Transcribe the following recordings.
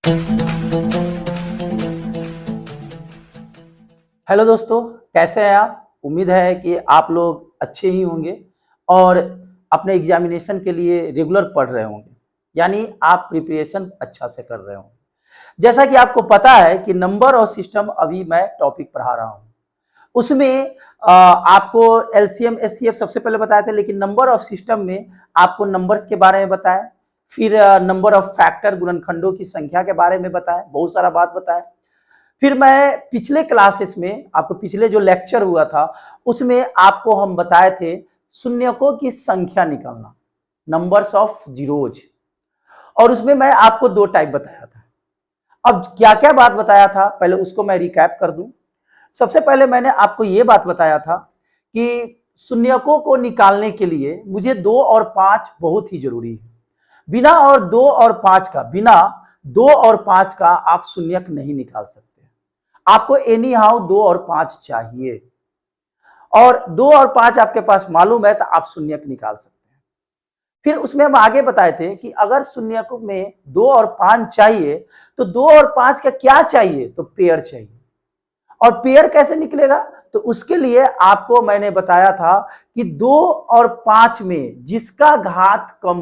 Hello दोस्तों, कैसे हैं आप? उम्मीद है कि आप लोग अच्छे ही होंगे और अपने एग्जामिनेशन के लिए रेगुलर पढ़ रहे होंगे, यानी आप प्रिपरेशन अच्छा से कर रहे होंगे। जैसा कि आपको पता है कि नंबर और सिस्टम अभी मैं टॉपिक पढ़ा रहा हूँ। उसमें आपको एलसीएम, एचसीएफ सबसे पहले बताए थे, लेकिन नंबर ऑफ सिस्टम में आपको नंबर्स के बारे में बताया, फिर नंबर ऑफ फैक्टर, गुणनखंडों की संख्या के बारे में बताया, बहुत सारा बात बताया। फिर मैं पिछले क्लासेस में आपको पिछले जो लेक्चर हुआ था उसमें आपको हम बताए थे शून्यकों की संख्या निकालना, नंबर्स ऑफ जीरोज, और उसमें मैं आपको दो टाइप बताया था। अब क्या क्या बात बताया था पहले उसको मैं रिकैप कर दूं। सबसे पहले मैंने आपको यह बात बताया था कि शून्यकों को निकालने के लिए मुझे 2 और 5 बहुत ही जरूरी है। बिना 2 और 5 का आप शून्यक नहीं निकाल सकते। आपको एनी हाउ 2 और 5 चाहिए, और 2 और 5 आपके पास मालूम है तो आप शून्यक निकाल सकते हैं। फिर उसमें हम आगे बताए थे कि अगर शून्यक में 2 और 5 चाहिए तो 2 और 5 का क्या चाहिए, तो पेयर चाहिए। और पेयर कैसे निकलेगा, तो उसके लिए आपको मैंने बताया था कि 2 और 5 में जिसका घात कम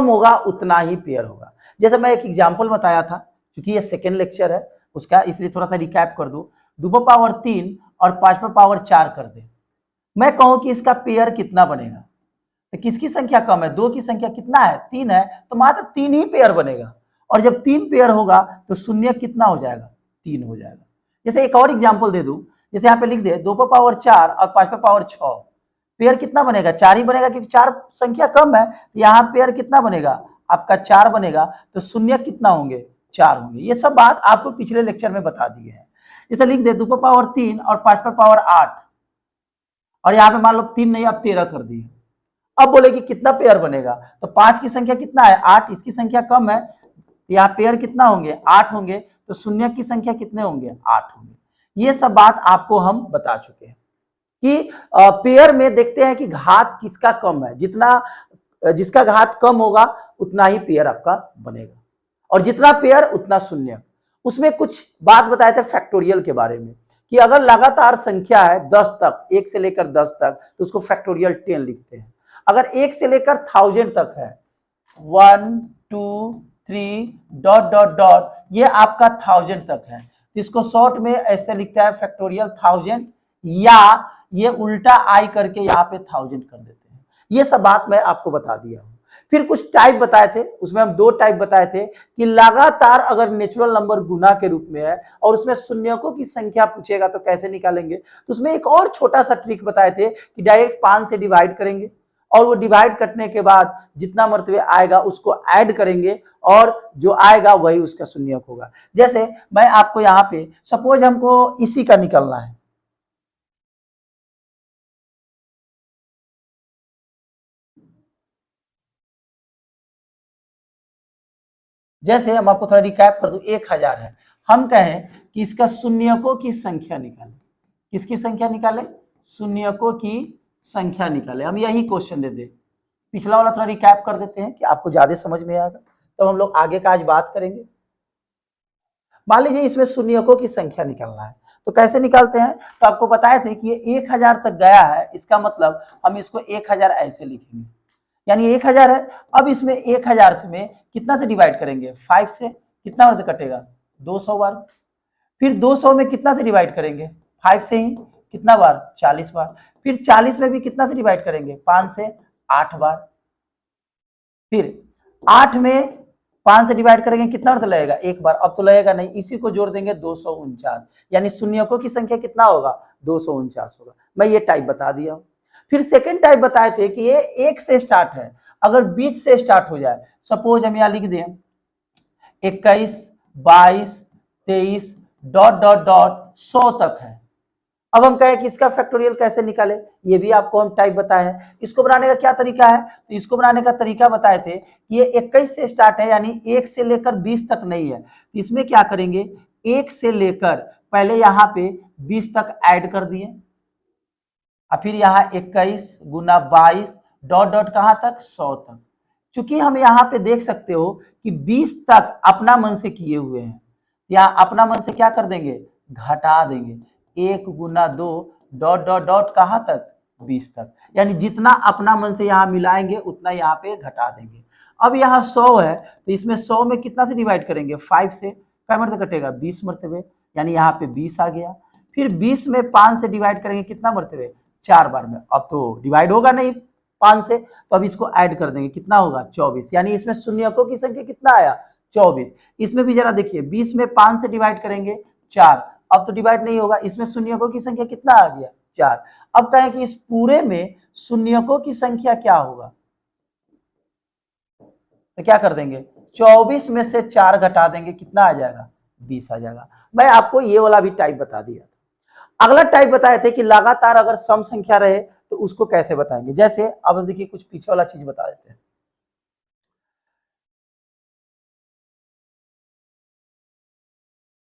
होगा उतना ही पेयर होगा। जैसे मैं एक एग्जांपल बताया था, क्योंकि ये सेकेंड लेक्चर है उसका, इसलिए थोड़ा सा रिकैप कर दूं। 2 पर पावर 3 और 5 पर पावर 4 कर दे, मैं कहूं कि इसका पेयर कितना बनेगा, तो किसकी संख्या कम है, 2 की संख्या कितना है, 3 है, तो मात्र 3 ही पेयर बनेगा। और जब 3 पेयर होगा तो शून्य कितना हो जाएगा, 3 हो जाएगा। जैसे एक और एग्जाम्पल दे दूं, जैसे यहाँ पे लिख दे 2 पर पावर 4 और 5 पर पावर 6, पेयर कितना बनेगा, 4 ही बनेगा, क्योंकि 4 संख्या कम है। तो यहाँ पेयर कितना बनेगा, आपका 4 बनेगा, तो शून्य कितना होंगे, 4 होंगे। ये सब बात आपको पिछले लेक्चर में बता दिए हैं। जैसे लिख दे 2 पर पावर 3 और 5 पर पावर 8, और यहाँ पे मान लो 3 नहीं, आप 13 कर दिए। अब बोले कि कितना पेयर बनेगा, तो 5 की संख्या कितना है, 8, इसकी संख्या कम है, यहाँ पेयर कितना होंगे, 8 होंगे, तो शून्य की संख्या कितने होंगे, 8 होंगे। ये सब बात आपको हम बता चुके हैं कि पेयर में देखते हैं कि घात किसका कम है, जिसका घात कम होगा उतना ही पेयर आपका बनेगा, और जितना पेयर उतना शून्य। उसमें कुछ बात बताए थे फैक्टोरियल के बारे में, कि अगर लगातार संख्या है 10 तक, 1 से लेकर 10 तक, तो उसको फैक्टोरियल 10 लिखते हैं। अगर 1 से लेकर 1000 तक है, 1 2 3 डॉट डॉट डॉट, ये आपका 1000 तक है, तो इसको शॉर्ट में ऐसे लिखता है फैक्टोरियल 1000, या ये उल्टा आई करके यहाँ पे 1000 कर देते हैं। ये सब बात मैं आपको बता दिया हूं। फिर कुछ टाइप बताए थे, उसमें हम 2 टाइप बताए थे कि लगातार अगर नेचुरल नंबर गुना के रूप में है और उसमें शून्यकों की संख्या पूछेगा तो कैसे निकालेंगे। तो उसमें एक और छोटा सा ट्रिक बताए थे कि डायरेक्ट 5 से डिवाइड करेंगे, और वो डिवाइड करने के बाद जितना मर्तबे आएगा उसको ऐड करेंगे, और जो आएगा वही उसका शून्यक होगा। जैसे मैं आपको यहाँ पे सपोज हमको इसी का निकलना है, जैसे हम आपको थोड़ा रिकैप कर दूं, 1000 है, हम कहें कि इसका शून्यकों की संख्या निकालें। किसकी संख्या निकालें, शून्यकों की संख्या निकालें। हम यही क्वेश्चन दे दे, पिछला वाला थोड़ा रिकैप कर देते हैं कि आपको ज्यादा समझ में आएगा, तो हम लोग आगे का आज बात करेंगे। मान लीजिए इसमें शून्यकों की संख्या निकालना है, तो कैसे निकालते हैं, तो आपको बताए थे कि ये 1000 तक गया है, इसका मतलब हम इसको 1000 ऐसे लिखेंगे, यानी 1000 है। अब इसमें 1000 से में कितना से डिवाइड करेंगे, 5 से, कितना वर्ग कटेगा, 200 बार। फिर 200 में कितना से डिवाइड करेंगे, 5 से ही, कितना बार, 40 बार। फिर 40 में भी कितना से डिवाइड करेंगे, 5 से 8 बार। फिर 8 में 5 से डिवाइड करेंगे, कितना अर्थ लगेगा, 1 बार। अब तो लगेगा नहीं, इसी को जोड़ देंगे, 249, यानी शून्यकों की संख्या कितना होगा, 249 होगा। मैं ये टाइप बता दिया हूं। फिर सेकेंड टाइप बताए थे कि ये 1 से स्टार्ट है, अगर बीच से स्टार्ट हो जाए, सपोज हम यहां लिख दें 21 22 23 डॉट डॉट डॉट 100 तक है। अब हम कहें कि इसका फैक्टोरियल कैसे निकाले, ये भी आपको हम टाइप बताए हैं। इसको बनाने का क्या तरीका है, तो इसको बनाने का तरीका बताए थे कि ये 21 से स्टार्ट है, यानी 1 से लेकर 20 तक नहीं है, तो इसमें क्या करेंगे, 1 से लेकर पहले यहाँ पे 20 तक ऐड कर दिए, और फिर यहाँ 21 गुना 22 डॉट डॉट कहाँ तक, 100 तक। चूंकि हम यहाँ पे देख सकते हो कि 20 तक अपना मन से किए हुए हैं, यहाँ अपना मन से क्या कर देंगे, घटा देंगे। 1 गुना 2 डॉट डॉट डॉट कहाँ तक, 20 तक, यानी जितना अपना मन से यहाँ मिलाएंगे उतना यहाँ पे घटा देंगे। अब यहाँ 100 है तो इसमें 100 में कितना से डिवाइड करेंगे, 5 से, क्या मरतबे कटेगा, 20 मरतबे, यानी यहाँ पे 20 आ गया। फिर 20 में 5 से डिवाइड करेंगे कितना मरतबे, 4 बार में। अब तो डिवाइड होगा नहीं 5 से, तो अब इसको ऐड कर देंगे, कितना होगा, 24, यानी इसमें शून्यकों की संख्या कितना आया, 24। इसमें भी जरा देखिए, 20 में 5 से डिवाइड करेंगे 4, अब तो डिवाइड नहीं होगा, इसमें शून्यकों की संख्या कितना आ गया, 4। अब कहें कि इस पूरे में शून्यकों की संख्या क्या होगा, तो क्या कर देंगे, 24 में से 4 घटा देंगे, कितना आ जाएगा, 20 आ जाएगा। मैं आपको ये वाला भी टाइप बता दिया। अगला टाइप बताए थे कि लगातार अगर सम संख्या रहे तो उसको कैसे बताएंगे। जैसे अब देखिए कुछ पीछे वाला चीज बता देते हैं।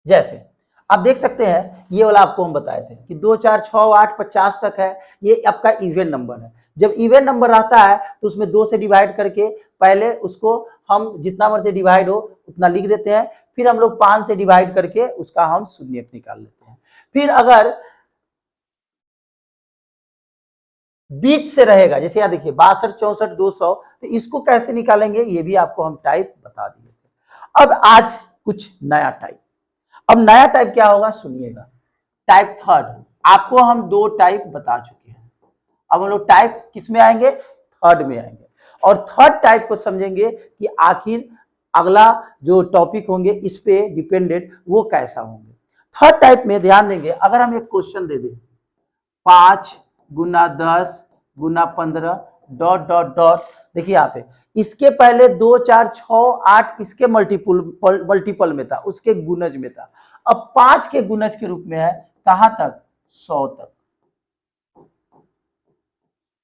जैसे आप देख सकते हैं, ये वाला आपको हम बताए थे कि 2 4 6 8 50 तक है, ये आपका इवन नंबर है। जब इवन नंबर रहता है तो उसमें 2 से डिवाइड करके पहले उसको हम जितना मर्जी डिवाइड हो उतना लिख देते हैं, फिर हम लोग 5 से डिवाइड करके उसका हम शून्य निकाल लेते हैं। फिर अगर बीच से रहेगा, जैसे यहाँ देखिए 62 64 200, तो इसको कैसे निकालेंगे ये भी आपको हम टाइप बता दिए थे। अब आज कुछ नया टाइप, अब नया टाइप क्या होगा सुनिएगा, टाइप थर्ड। आपको हम 2 टाइप बता चुके हैं, अब हम लोग टाइप किस में आएंगे, थर्ड में आएंगे, और थर्ड टाइप को समझेंगे कि आखिर अगला जो टॉपिक होंगे इस पे डिपेंडेंट वो कैसा होंगे। थर्ड टाइप में ध्यान देंगे, अगर हम एक क्वेश्चन दे दें 5 गुना 10 गुना 15 डॉट डॉट डॉट, देखिए यहाँ पे इसके पहले 2 4 6 8 इसके मल्टीपल में था, उसके गुणज में था, अब 5 के गुणज के रूप में है, कहां तक, 100 तक।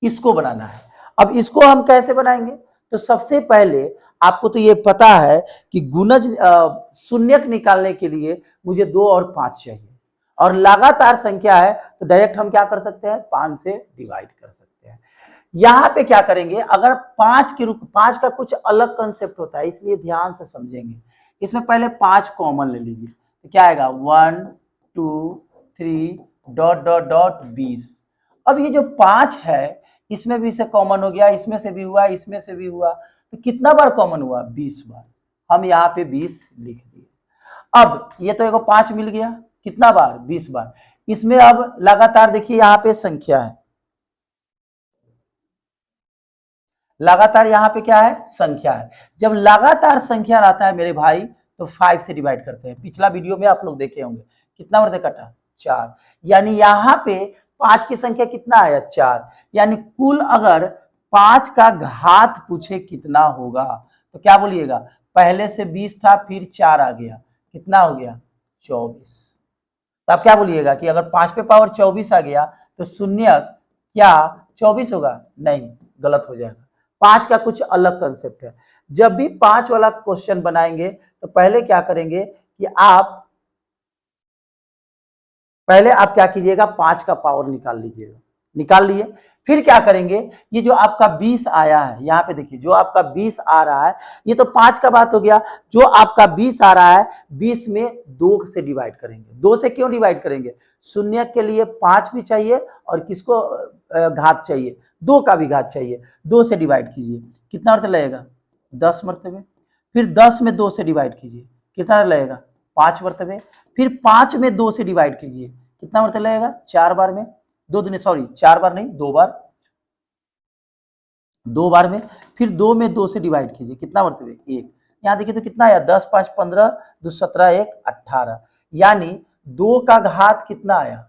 इसको बनाना है। अब इसको हम कैसे बनाएंगे, तो सबसे पहले आपको तो ये पता है कि गुणज शून्यक निकालने के लिए मुझे 2 और 5 चाहिए, और लगातार संख्या है तो डायरेक्ट हम क्या कर सकते हैं, 5 से डिवाइड कर सकते हैं। यहां पे क्या करेंगे, अगर 5 के रूप, 5 का कुछ अलग कंसेप्ट होता है इसलिए ध्यान से समझेंगे। इसमें पहले 5 कॉमन ले लीजिए, तो क्या आएगा 1 2 3 डॉट डॉट डॉट 20। अब ये जो 5 है इसमें भी से कॉमन हो गया, इसमें से भी हुआ, इसमें से भी हुआ, तो कितना बार कॉमन हुआ, 20 बार। हम यहाँ पे 20 लिख दिए। अब ये तो एगो 5 मिल गया, कितना बार, 20 बार। इसमें अब लगातार देखिए यहाँ पे संख्या है, लगातार यहाँ पे क्या है, संख्या है। जब लगातार संख्या रहता है मेरे भाई तो 5 से डिवाइड करते हैं। पिछला वीडियो में आप लोग देखे होंगे, कितना वर्ग कटा, 4, यानी यहाँ पे 5 की संख्या कितना आया, 4, यानी कुल अगर 5 का घात पूछे कितना होगा तो क्या बोलिएगा, पहले से 20 था फिर 4 आ गया, कितना हो गया, 24। तो आप क्या बोलिएगा कि अगर 5 पे पावर 24 आ गया तो शून्य क्या 24 होगा, नहीं, गलत हो जाएगा। 5 का कुछ अलग कंसेप्ट है। जब भी 5 वाला क्वेश्चन बनाएंगे तो पहले क्या करेंगे कि पहले आप क्या कीजिएगा, 5 का पावर निकाल लीजिएगा, निकाल लिए, फिर क्या करेंगे, ये जो आपका 20 आया है, यहाँ पे देखिए जो आपका 20 आ रहा है, ये तो 5 का बात हो गया, जो आपका 20 आ रहा है 20 में 2 से डिवाइड करेंगे। 2 से क्यों डिवाइड करेंगे, शून्य के लिए 5 भी चाहिए और किसको घात चाहिए, 2 का भी घात चाहिए। 2 से डिवाइड कीजिए, कितना अर्थ लगेगा, 10 मरतबे। फिर 10 में 2 से डिवाइड कीजिए, कितना लगेगा, 5 मरतबे। फिर 5 में 2 से डिवाइड कीजिए, कितना मरतबे लगेगा, 4 बार में, 4 बार नहीं, 2 बार, 2 बार में। फिर 2 में 2 से डिवाइड कीजिए, कितना मरतबे, 1। यहाँ देखिए तो कितना आया, 10 5 15 2 17 1 18, यानी 2 का घात कितना आया,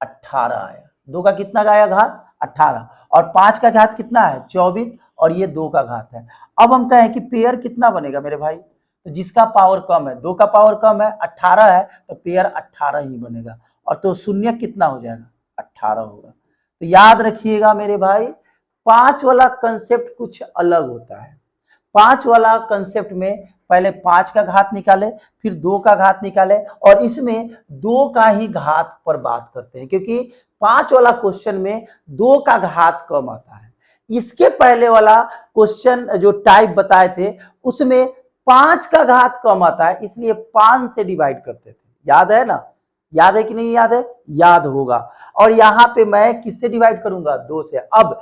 18 आया। 2 का कितना आया घात, 18, और 5 का घात कितना है, 24, और ये 2 का घात है। अब हम कहें कि पेयर कितना बनेगा मेरे भाई, तो जिसका पावर कम है, 2 का पावर कम है, 18 है, तो पेयर 18 ही बनेगा, और तो शून्य कितना हो जाएगा, 18 होगा। तो याद रखिएगा मेरे भाई, 5 वाला कंसेप्ट कुछ अलग होता है। 5 वाला कंसेप्ट में पहले 5 का घात निकाले, फिर 2 का घात निकाले, और इसमें 2 का ही घात पर बात करते हैं, क्योंकि 5 वाला क्वेश्चन में 2 का घात कम आता है। इसके पहले वाला क्वेश्चन जो टाइप बताए थे उसमें 5 का घात कम आता है, इसलिए 5 से डिवाइड करते थे। याद है ना? याद है कि नहीं याद है? याद होगा। और यहां पे मैं किससे डिवाइड करूंगा? 2 से। अब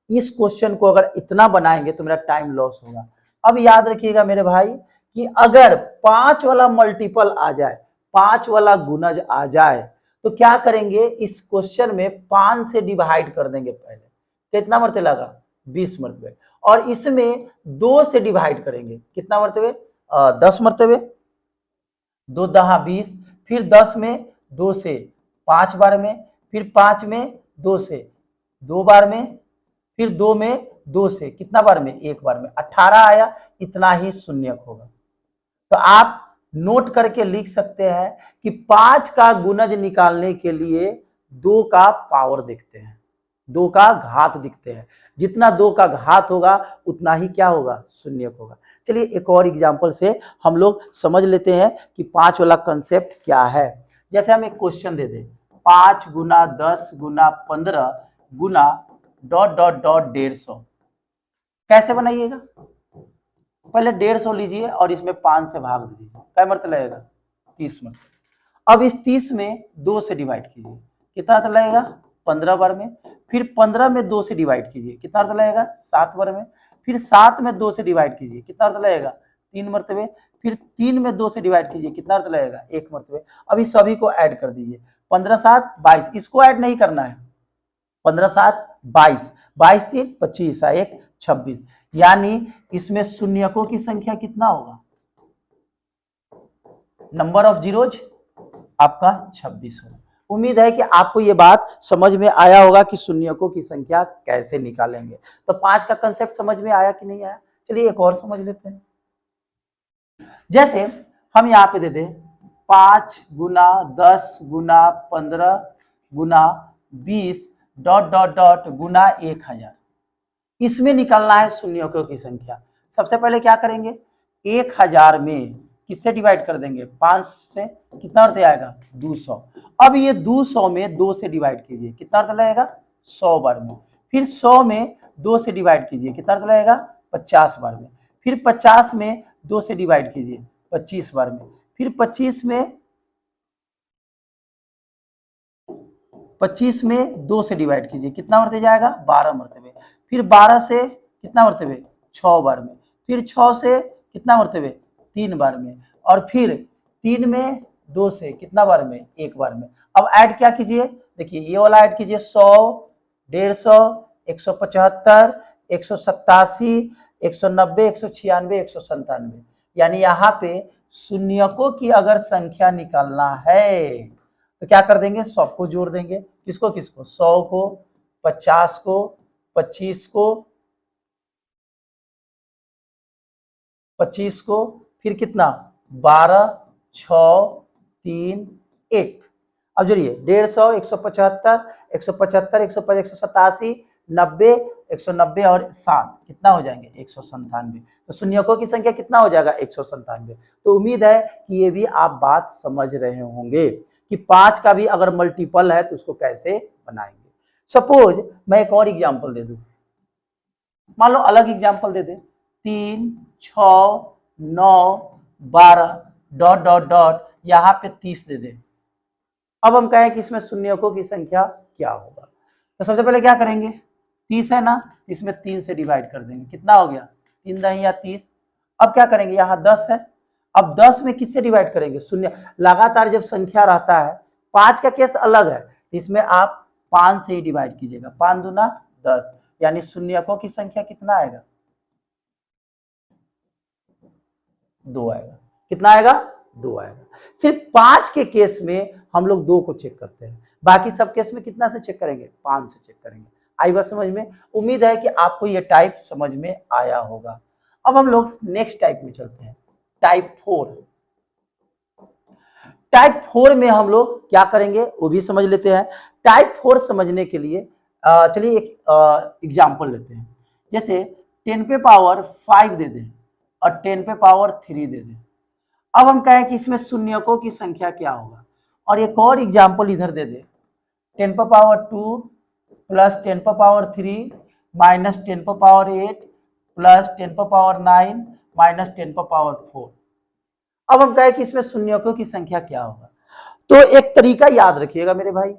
इस क्वेश्चन को अगर इतना बनाएंगे तो मेरा टाइम लॉस होगा। अब याद रखिएगा मेरे भाई कि अगर 5 वाला मल्टीपल आ जाए, 5 वाला गुणज आ जाए, तो क्या करेंगे? इस क्वेश्चन में 5 से डिवाइड कर देंगे पहले। कितना मरते लगा? 20 मरतबे। और इसमें 2 से डिवाइड करेंगे। कितना मरतबे? 10 मरतबे। 2 दहा 20, फिर 10 में 2 से 5 बार में, फिर 5 में 2 से 2 बार में, फिर 2 में 2 से कितना बार में? 1 बार में। 18 आया, इतना ही शून्यक होगा। तो आप नोट करके लिख सकते हैं कि 5 का गुणज निकालने के लिए 2 का पावर देखते हैं, 2 का घात दिखते हैं। जितना 2 का घात होगा उतना ही क्या होगा? शून्यक होगा। चलिए एक और एग्जांपल से हम लोग समझ लेते हैं कि 5 वाला कंसेप्ट क्या है। जैसे हम एक क्वेश्चन दे दें, 5 गुना 10 गुना 15 गुना डॉट डॉट डॉट 150, कैसे बनाइएगा? पहले 150 लीजिए और इसमें 5 से भाग दीजिए। क्या मरतबा लगेगा? 30 मरतबा। अब इस 30 में 2 से डिवाइड कीजिए। कितना मरतबा लगेगा? 15 बार में। फिर 15 में 2 से डिवाइड कीजिए। कितना मरतबा लगेगा? 7 बार में। फिर 7 में 2 से डिवाइड कीजिए। कितना मरतबा लगेगा? 3 मरतबे। फिर 3 में 2 से डिवाइड कीजिए। कितना मरतबा लगेगा? 1 मरतबे। अब इस सभी को ऐड कर दीजिए। 15 7 22, इसको ऐड नहीं करना है। 15 7 22, 22 3 25, 1 26, यानी इसमें शून्यकों की संख्या कितना होगा? नंबर ऑफ जीरोज आपका 26 होगा। उम्मीद है कि आपको ये बात समझ में आया होगा कि शून्यकों की संख्या कैसे निकालेंगे। तो 5 का कंसेप्ट समझ में आया कि नहीं आया? चलिए एक और समझ लेते हैं। जैसे हम यहाँ पे दे दें 5 गुना 10 गुना 15 गुना 20 डॉट डॉट डॉट गुना 1000। इसमें निकालना है शून्यकों की संख्या। सबसे पहले क्या करेंगे? 1000 में किससे डिवाइड कर देंगे? 5 से। कितना अर्थ आएगा? 200। अब ये 200 में 2 से डिवाइड कीजिए। कितना अर्थ लगेगा? 100 बार में। फिर 100 में 2 से डिवाइड कीजिए। कितना अर्थ लगेगा? 50 बार में। फिर 50 में 2 से डिवाइड कीजिए। 25 बार में। फिर 25 में 2 से डिवाइड कीजिए। कितना मरते जाएगा? 12 मरतबे। फिर 12 से कितना मरतबे? 6 बार में। फिर 6 से कितना मरतबे? 3 बार में। और फिर 3 में 2 से कितना बार में? 1 बार में। अब ऐड क्या कीजिए? देखिए ये वाला ऐड कीजिए 100 150 175 187 190 196 197, यानी यहाँ पे शून्यकों की अगर संख्या निकालना है तो क्या कर देंगे? सबको जोड़ देंगे। किसको किसको? 100 को, 50 को, 25 को, 25 को, फिर कितना? 12 6 3 1। अब जोड़िए 150 175 175 150 187 90 190 और 7 कितना हो जाएंगे? 197। तो शून्यकों की संख्या कितना हो जाएगा? 197। तो उम्मीद है कि ये भी आप बात समझ रहे होंगे कि 5 का भी अगर मल्टीपल है तो उसको कैसे बनाएंगे। सपोज मैं एक और एग्जांपल दे दूं, मान लो अलग एग्जांपल दे दे 3 6 9 12 डॉट डॉट डॉट यहाँ पे 30 दे दे। अब हम कहें कि इसमें शून्यकों की संख्या क्या होगा? तो सबसे पहले क्या करेंगे? 30 है ना, इसमें 3 से डिवाइड कर देंगे। कितना हो गया? 3 दही या 30। अब क्या करेंगे? यहाँ 10 है। अब 10 में किससे डिवाइड करेंगे? शून्य। लगातार जब संख्या रहता है, 5 का केस अलग है, इसमें आप 5 से ही डिवाइड कीजिएगा। 5 दूना 10, यानी शून्यकों की संख्या कितना आएगा? 2 आएगा। कितना आएगा? 2 आएगा। सिर्फ 5 के केस में हम लोग 2 को चेक करते हैं, बाकी सब केस में कितना से चेक करेंगे? 5 से चेक करेंगे। आई बात समझ में? उम्मीद है कि आपको ये टाइप समझ में आया होगा। अब हम लोग नेक्स्ट टाइप में चलते हैं, टाइप 4। टाइप 4 में हम लोग क्या करेंगे वो भी समझ लेते हैं। टाइप 4 समझने के लिए चलिए एक एग्जांपल लेते हैं। जैसे 10 पे पावर 5 दे दें और 10 पे पावर 3 दे दें। अब हम कहें कि इसमें शून्यकों की संख्या क्या होगा? और एक और एग्जांपल इधर दे दे 10 पे पावर 2 प्लस 10 पे पावर 3 माइनस 10⁻8 प्लस 10⁻9 माइनस 10⁻4। अब हम कहें कि इसमें शून्यकों की संख्या क्या होगा, तो एक तरीका याद रखिएगा मेरे भाई,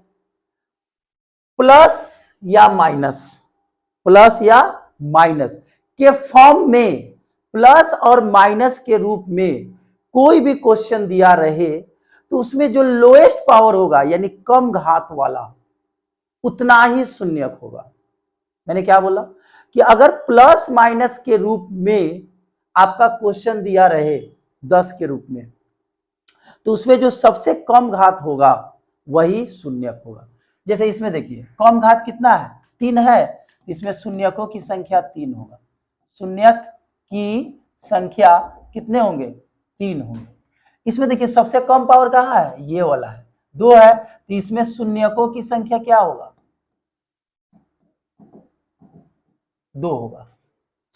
प्लस या माइनस, प्लस या माइनस के फॉर्म में, प्लस और माइनस के रूप में कोई भी क्वेश्चन दिया रहे तो उसमें जो लोएस्ट पावर होगा यानी कम घात वाला उतना ही शून्यक होगा। मैंने क्या बोला कि अगर प्लस माइनस के रूप में आपका क्वेश्चन दिया रहे 10 के रूप में, तो उसमें जो सबसे कम घात होगा वही शून्यक होगा। जैसे इसमें देखिए कम घात कितना है, 3 है, इसमें शून्यकों की संख्या 3 होगा। शून्यक की संख्या कितने होंगे, 3 होंगे। इसमें देखिए सबसे कम पावर कहाँ है, ये वाला है, 2 है, तो इसमें शून्यकों की संख्या क्या होगा, 2 होगा।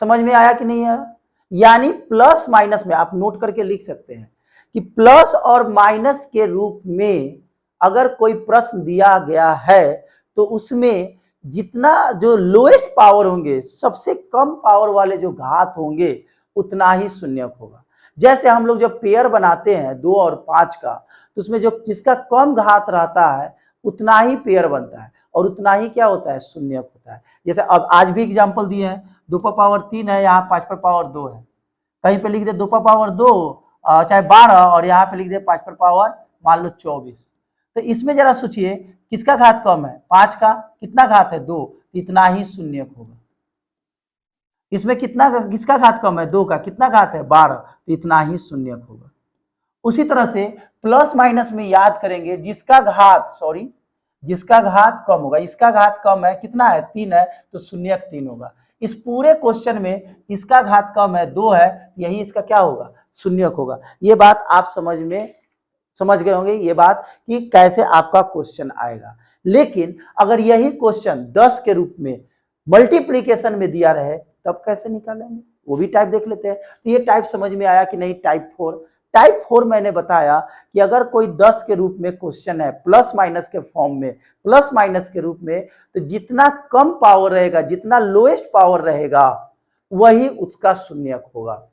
समझ में आया कि नहीं आया? यानी प्लस माइनस में आप नोट करके लिख सकते हैं कि प्लस और माइनस के रूप में अगर कोई प्रश्न दिया गया है तो उसमें जितना जो लोएस्ट पावर होंगे, सबसे कम पावर वाले जो घात होंगे उतना ही शून्यक होगा। जैसे हम लोग जब पेयर बनाते हैं 2 और 5 का, तो उसमें जो जिसका कम घात रहता है उतना ही पेयर बनता है और उतना ही क्या होता है, शून्यक होता है। जैसे अब आज भी एग्जाम्पल दिए हैं, 2⁻3 है, यहाँ 5⁻2 है, कहीं पे लिख दे 2⁻2 चाहे 12 और यहाँ पे लिख दे 5 मान लो 24। तो इसमें जरा सोचिए किसका घात कम है, 5 का कितना घात है, 2, इतना ही शून्यक होगा। इसमें कितना किसका घात कम है, 2 का कितना घात है, 12, तो इतना ही शून्यक होगा। उसी तरह से प्लस माइनस में याद करेंगे जिसका घात कम होगा, इसका घात कम है कितना है, 3 है, तो शून्यक 3 होगा। इस पूरे क्वेश्चन में इसका घात कम है, 2 है, यही इसका क्या होगा, शून्यक होगा। ये बात आप समझ गए होंगे ये बात कि कैसे आपका क्वेश्चन आएगा। लेकिन अगर यही क्वेश्चन 10 के रूप में मल्टीप्लीकेशन में दिया रहे तब कैसे निकालेंगे, वो भी टाइप देख लेते हैं। तो ये टाइप समझ में आया कि नहीं, टाइप 4 मैंने बताया कि अगर कोई 10 के रूप में क्वेश्चन है प्लस माइनस के फॉर्म में, प्लस माइनस के रूप में, तो जितना कम पावर रहेगा, जितना लोएस्ट पावर रहेगा वही उसका शून्यक होगा,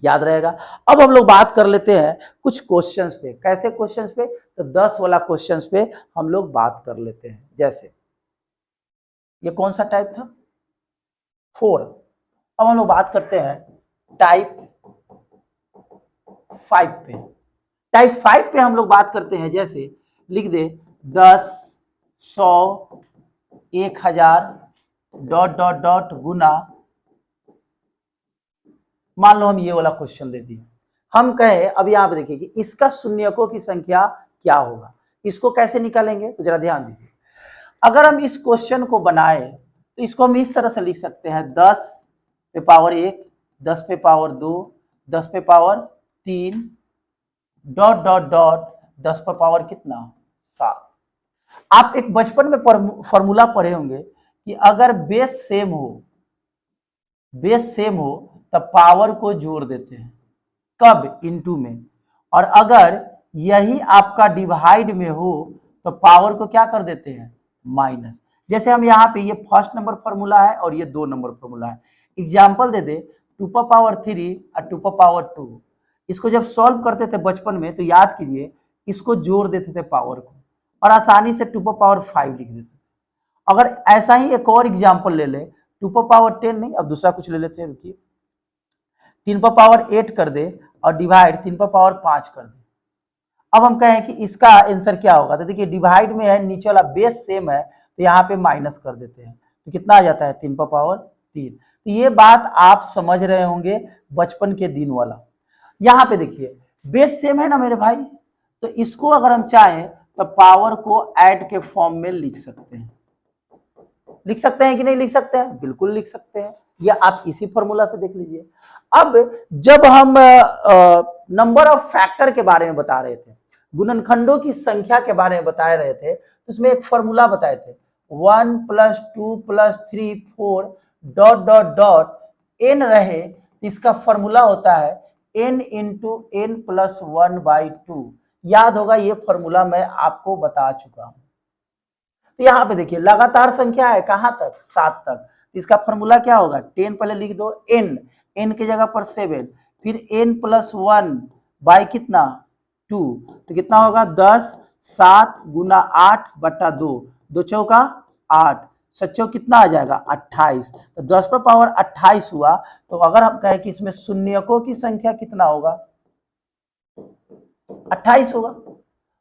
याद रहेगा। अब हम लोग बात कर लेते हैं कुछ क्वेश्चंस पे। कैसे क्वेश्चंस पे, तो 10 वाला क्वेश्चंस पे हम लोग बात कर लेते हैं। जैसे ये कौन सा टाइप था, 4। अब हम लोग बात करते हैं टाइप 5 पे। टाइप 5 पे हम लोग बात करते हैं, जैसे लिख दे 10, 100, 1000 डॉट डॉट डॉट गुना, मान लो हम ये वाला क्वेश्चन दे दिए, हम कहें अब यहाँ पे देखिए कि इसका शून्यकों की संख्या क्या होगा, इसको कैसे निकालेंगे, तो जरा ध्यान दीजिए। अगर हम इस क्वेश्चन को बनाए तो इसको हम इस तरह से लिख सकते हैं, 10 पे पावर 1, 10 पे पावर 2, 10 पे पावर 3 डॉट डॉट डॉट 10 पे पावर कितना, 7। आप एक बचपन में फॉर्मूला पढ़े होंगे कि अगर बेस सेम हो तब पावर को जोड़ देते हैं, कब, इनटू में, और अगर यही आपका डिवाइड में हो तो पावर को क्या कर देते हैं, माइनस। जैसे हम यहाँ पे ये फर्स्ट नंबर फॉर्मूला है और ये 2 नंबर फॉर्मूला है। एग्जाम्पल दे दे 2⁻3 और 2⁻2, इसको जब सॉल्व करते थे बचपन में तो याद कीजिए इसको जोड़ देते थे पावर को और आसानी से 2⁻5 लिख देते थे। अगर ऐसा ही एक और एग्जाम्पल ले ले, 2⁻10 नहीं, अब दूसरा कुछ ले लेते हैं, रुकिए, 3⁻8 कर दे और डिवाइड 3⁻5 कर दे। अब हम कहें कि इसका आंसर क्या होगा, तो देखिए डिवाइड में है, नीचे वाला बेस सेम है, तो यहाँ पे माइनस कर देते हैं, तो कितना आ जाता है, 3⁻3। तो ये बात आप समझ रहे होंगे बचपन के दिन वाला। यहाँ पे देखिए बेस सेम है ना मेरे भाई, तो इसको अगर हम चाहें तो पावर को ऐड के फॉर्म में लिख सकते हैं। लिख सकते हैं कि नहीं लिख सकते हैं, बिल्कुल लिख सकते हैं, या आप इसी फॉर्मूला से देख लीजिए। अब जब हम नंबर ऑफ फैक्टर के बारे में बता रहे थे, गुणनखंडों की संख्या के बारे में बता रहे थे, तो उसमें एक फॉर्मूला बताए थे, 1 + 2 + 3 4 डॉट डॉट डॉट n रहे, इसका फॉर्मूला होता है n × n + 1/2। याद होगा ये फॉर्मूला मैं आपको बता चुका हूं। तो यहाँ पे देखिए लगातार संख्या है कहां तक, 7 तक, इसका फॉर्मूला क्या होगा, 10 पहले लिख दो, n की जगह पर 7, फिर n+1 बाई कितना 2, तो कितना होगा 10, 7 गुना 8 बटा 2, 2 चौका 8, सच्चो कितना आ जाएगा 28, तो 10 पर पावर 28 हुआ। तो अगर हम कहें कि इसमें शून्यकों की संख्या कितना होगा 28 होगा।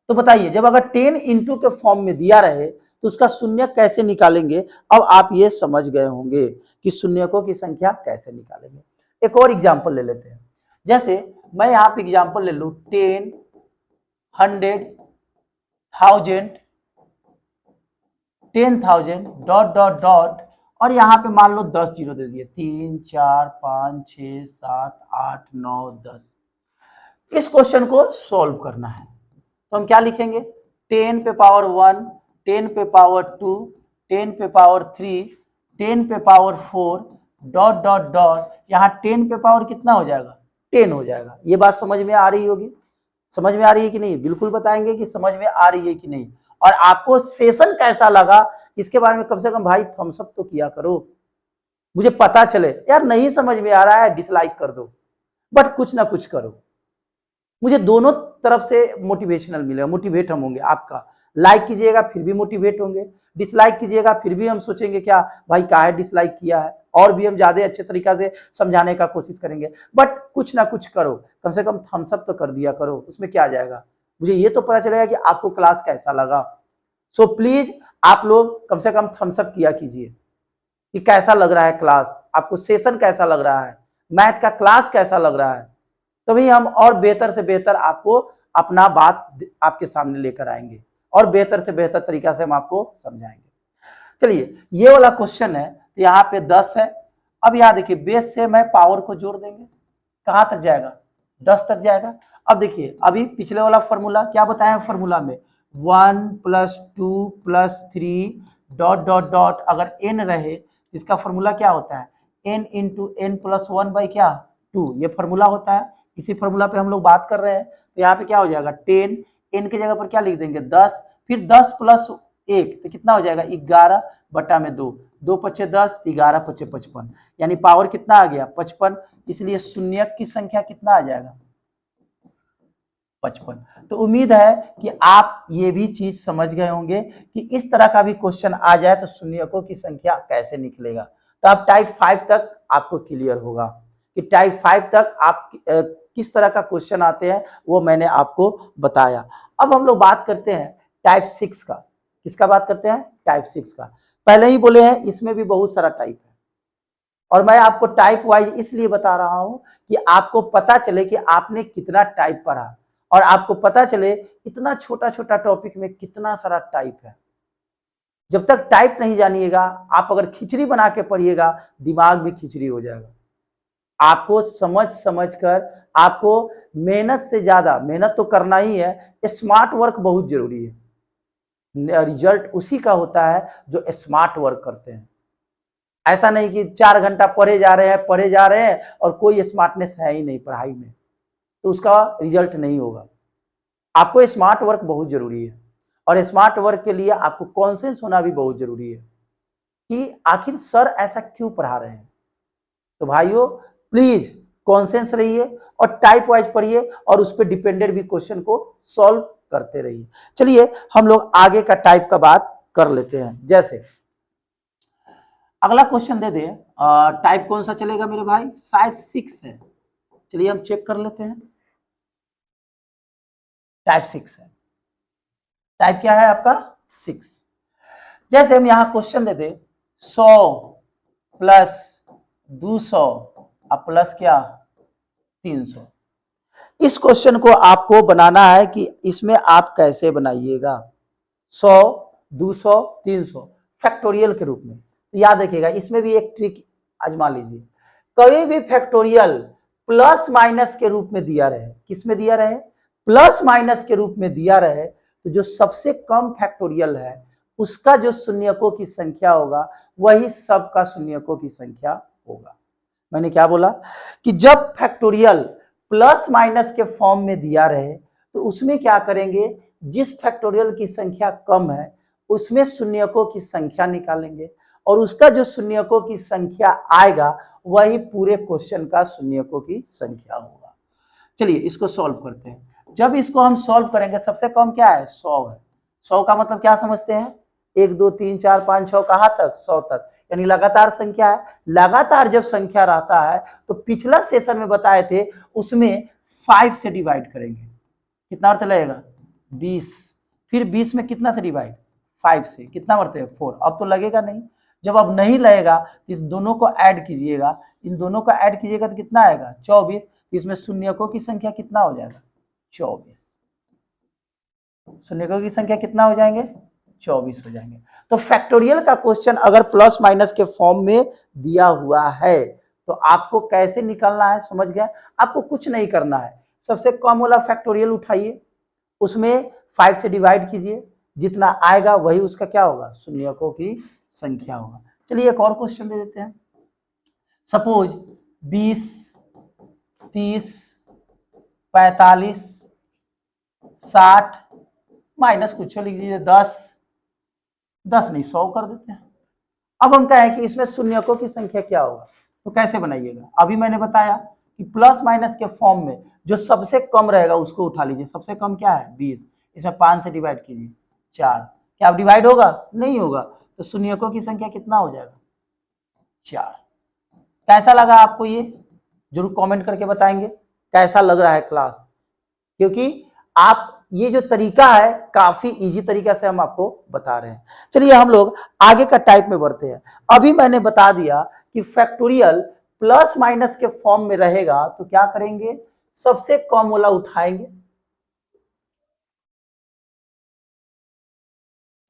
तो बताइए जब अगर 10 इंटू के फॉर्म में दिया रहे तो उसका शून्य कैसे निकालेंगे। अब आप ये समझ गए होंगे कि शून्यकों की संख्या कैसे निकालेंगे। एक और एग्जांपल ले लेते हैं, जैसे मैं यहाँ पे एग्जांपल ले लूं 10, 100, 1000, 10,000 डॉट डॉट डॉट, और यहाँ पे मान लो 10 जीरो दे दिए, 3, 4, 5, 6, 7, 8, 9, 10। इस क्वेश्चन को सॉल्व करना है तो हम क्या लिखेंगे, 10 पे पावर 1, 10 पे पावर 2, 10 पे पावर 3, 10 पे पावर 4 डॉट डॉट डॉट, यहाँ 10 पे पावर कितना हो जाएगा 10 हो जाएगा। ये बात समझ में आ रही होगी, समझ में आ रही है कि नहीं, बिल्कुल बताएंगे कि समझ में आ रही है कि नहीं। और आपको सेशन कैसा लगा इसके बारे में कम से कम भाई थम्स अप तो किया करो, मुझे पता चले। यार नहीं समझ में आ रहा है डिसलाइक कर दो, बट कुछ ना कुछ करो, मुझे दोनों तरफ से मोटिवेशनल मिलेगा, मोटिवेट हम होंगे। आपका लाइक कीजिएगा फिर भी मोटिवेट होंगे, डिसलाइक कीजिएगा फिर भी हम सोचेंगे क्या भाई काहे डिसलाइक किया है, और भी हम ज्यादा अच्छे तरीका से समझाने का कोशिश करेंगे। बट कुछ ना कुछ करो, कम से कम थम्स अप तो कर दिया करो, उसमें क्या जाएगा, मुझे ये तो पता चलेगा कि आपको क्लास कैसा लगा। सो प्लीज आप लोग कम से कम थम्स अप किया कीजिए कि कैसा लग रहा है क्लास, आपको सेशन कैसा लग रहा है, मैथ का क्लास कैसा लग रहा है, तभी हम और बेहतर से बेहतर आपको अपना बात आपके सामने लेकर आएंगे और बेहतर से बेहतर तरीका से हम आपको समझाएंगे। चलिए ये वाला क्वेश्चन है, यहाँ पे 10 है। अब यहाँ देखिए बेस से मैं पावर को जोड़ देंगे, कहां तक जाएगा 10 तक जाएगा। अब देखिए अभी पिछले वाला फॉर्मूला क्या बताया फॉर्मूला में, 1 + 2 + 3 डॉट डॉट डॉट, अगर n रहे इसका फॉर्मूला क्या होता है, n × n+1 बाई क्या 2, ये फॉर्मूला होता है। इसी फॉर्मूला पे हम लोग बात कर रहे हैं। तो यहाँ पे क्या हो जाएगा 10, n की जगह पर क्या लिख देंगे 10, फिर 10 + 1 तो कितना हो जाएगा 11 बटा में 2, 2 पचे 10, 11 पचे 55, यानी पावर कितना आ गया 55। इसलिए शून्यक की संख्या कितना आ जाएगा 55। तो उम्मीद है कि आप ये भी चीज समझ गए होंगे कि इस तरह का भी क्वेश्चन आ जाए तो शून्यकों की संख्या कैसे निकलेगा। तो आप टाइप 5 तक आपको क्लियर होगा कि टाइप 5 तक आप किस तरह का क्वेश्चन आते हैं, वो मैंने आपको बताया। अब हम लोग बात करते हैं टाइप 6 का। किसका बात करते हैं, टाइप 6 का। पहले ही बोले हैं इसमें भी बहुत सारा टाइप है, और मैं आपको टाइप वाइज इसलिए बता रहा हूं कि आपको पता चले कि आपने कितना टाइप पढ़ा, और आपको पता चले इतना छोटा छोटा टॉपिक में कितना सारा टाइप है। जब तक टाइप नहीं जानिएगा, आप अगर खिचड़ी बना के पढ़िएगा दिमाग भी खिचड़ी हो जाएगा। आपको समझ समझ कर, आपको मेहनत से ज्यादा, मेहनत तो करना ही है, स्मार्ट वर्क बहुत जरूरी है। रिजल्ट उसी का होता है जो स्मार्ट वर्क करते हैं। ऐसा नहीं कि 4 घंटा पढ़े जा रहे हैं और कोई स्मार्टनेस है ही नहीं पढ़ाई में, तो उसका रिजल्ट नहीं होगा। आपको स्मार्ट वर्क बहुत जरूरी है, और स्मार्ट वर्क के लिए आपको कॉन्सेंस होना भी बहुत जरूरी है कि आखिर सर ऐसा क्यों पढ़ा रहे हैं। तो भाइयों प्लीज कॉन्सेंस रहिए और टाइप वाइज पढ़िए, और उस पर डिपेंडेंट भी क्वेश्चन को सॉल्व करते रहिए। चलिए हम लोग आगे का टाइप का बात कर लेते हैं। जैसे अगला क्वेश्चन दे दे, टाइप कौन सा चलेगा मेरे भाई, शायद 6 है। चलिए हम चेक कर लेते हैं। टाइप 6 है। टाइप क्या है आपका 6। जैसे हम यहां क्वेश्चन दे दे 100 + 200 और प्लस क्या 300। इस क्वेश्चन को आपको बनाना है कि इसमें आप कैसे बनाइएगा, 100, 200, 300 फैक्टोरियल के रूप में। तो याद रखिएगा इसमें भी एक ट्रिक आजमा लीजिए। कभी भी फैक्टोरियल प्लस माइनस के रूप में दिया रहे, किस में दिया रहे, प्लस माइनस के रूप में दिया रहे, तो जो सबसे कम फैक्टोरियल है उसका जो शून्यकों की संख्या होगा वही सबका शून्यकों की संख्या होगा। मैंने क्या बोला कि जब फैक्टोरियल प्लस माइनस के फॉर्म में दिया रहे तो उसमें क्या करेंगे, जिस फैक्टोरियल की संख्या कम है उसमें शून्यकों की संख्या निकालेंगे, और उसका जो शून्यकों की संख्या आएगा वही पूरे क्वेश्चन का शून्यकों की संख्या होगा। चलिए इसको सॉल्व करते हैं। जब इसको हम सॉल्व करेंगे, सबसे कम क्या है 100 है। 100 का मतलब क्या समझते हैं, 1 2 3 4 5 6 कहाँ तक 100 तक, यानी लगातार संख्या है। लगातार जब संख्या रहता है तो पिछला सेशन में बताए थे उसमें 5 से डिवाइड करेंगे, कितना अर्थ लगेगा 20, फिर 20 में कितना से डिवाइड 5 से, कितना बढ़ते हैं 4। अब तो लगेगा नहीं, जब अब नहीं लगेगा तो इस दोनों को ऐड कीजिएगा, इन दोनों को ऐड कीजिएगा तो कितना आएगा 24, इसमें शून्यकों की संख्या कितना हो जाएगा 24, शून्यकों की संख्या कितना हो जाएंगे 24 हो जाएंगे। तो फैक्टोरियल का क्वेश्चन अगर प्लस माइनस के फॉर्म में दिया हुआ है तो आपको कैसे निकालना है, समझ गया। आपको कुछ नहीं करना है, सबसे कम वाला फैक्टोरियल उठाइए, उसमें 5 से डिवाइड कीजिए, जितना आएगा वही उसका क्या होगा शून्यकों की संख्या होगा। चलिए एक और क्वेश्चन दे देते हैं। सपोज 20 30 45 60 माइनस कुछ लिख लीजिए 10 नहीं 100 कर देते हैं। अब हम कहें कि इसमें शून्यकों की संख्या क्या होगा, तो कैसे बनाइएगा। अभी मैंने बताया कि प्लस माइनस के फॉर्म में जो सबसे कम रहेगा उसको उठा लीजिए। सबसे कम क्या है 20, इसमें 5 से डिवाइड कीजिए 4, क्या अब डिवाइड होगा नहीं होगा, तो शून्यकों की संख्या कितना हो जाएगा 4। कैसा लगा आपको ये, जरूर कमेंट करके बताएंगे कैसा लग रहा है क्लास, क्योंकि आप ये जो तरीका है काफी इजी तरीका से हम आपको बता रहे हैं। चलिए हम लोग आगे का टाइप में बढ़ते हैं। अभी मैंने बता दिया कि फैक्टोरियल प्लस माइनस के फॉर्म में रहेगा तो क्या करेंगे, सबसे कम वाला उठाएंगे,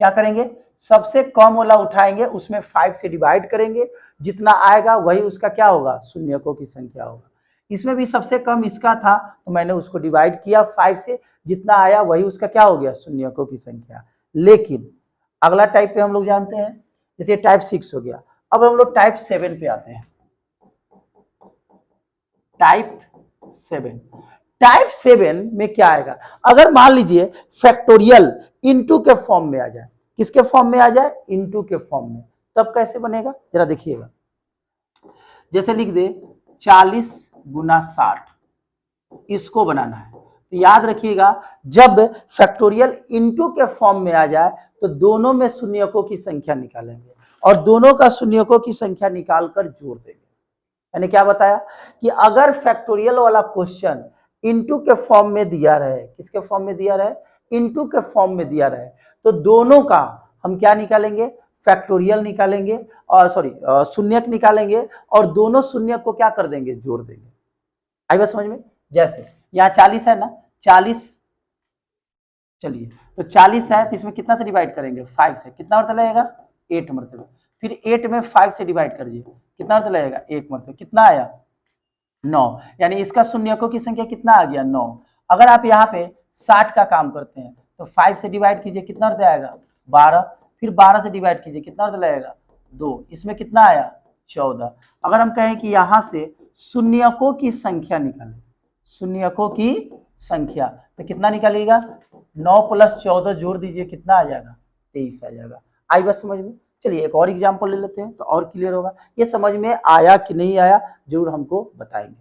क्या करेंगे सबसे कम वाला उठाएंगे, उसमें 5 से डिवाइड करेंगे, जितना आएगा वही उसका क्या होगा शून्यकों की संख्या होगा। इसमें भी सबसे कम इसका था तो मैंने उसको डिवाइड किया 5 से, जितना आया वही उसका क्या हो गया शून्यकों की संख्या। लेकिन अगला टाइप पे हम लोग जानते हैं, जैसे टाइप 6 हो गया। अब हम लोग टाइप 7 पे आते हैं। टाइप 7, टाइप 7 में क्या आएगा, अगर मान लीजिए फैक्टोरियल इनटू के फॉर्म में आ जाए, किसके फॉर्म में आ जाए इनटू के फॉर्म में, तब कैसे बनेगा जरा देखिएगा। जैसे लिख दे 40 गुना 60, इसको बनाना है। तो याद रखिएगा जब फैक्टोरियल इनटू के फॉर्म में आ जाए तो दोनों में शून्यकों की संख्या निकालेंगे और दोनों का शून्यकों की संख्या निकालकर जोड़ देंगे। मैंने क्या बताया कि अगर फैक्टोरियल वाला क्वेश्चन इनटू के फॉर्म में दिया रहे, किसके फॉर्म में दिया रहे इनटू के फॉर्म में दिया रहे, तो दोनों का हम क्या निकालेंगे फैक्टोरियल निकालेंगे और शून्यक निकालेंगे और दोनों शून्यक को क्या कर देंगे जोड़ देंगे। आई बात समझ में। जैसे यहाँ 40 है ना, 40, चलिए तो 40 है तो इसमें कितना से डिवाइड करेंगे 5 से, कितना मरतबा लगेगा 8 मरतबा, फिर 8 में 5 से डिवाइड कर दीजिए, कितना मरतबा लगेगा 1 मरतबा, कितना आया 9, यानी इसका शून्यकों की संख्या कितना आ गया 9। अगर आप यहाँ पे 60 का काम करते हैं तो 5 से डिवाइड कीजिए, कितना मरतबा आएगा 12, फिर 12 से डिवाइड कीजिए, कितना मरतबा लगेगा 2, इसमें कितना आया 14। अगर हम कहें कि यहाँ से शून्यकों की संख्या निकालें, शून्यकों की संख्या, तो कितना निकालिएगा 9 प्लस 14 जोड़ दीजिए, कितना आ जाएगा 23 आ जाएगा। आई बात समझ में। चलिए एक और एग्जांपल ले लेते हैं तो और क्लियर होगा। ये समझ में आया कि नहीं आया जरूर हमको बताएंगे।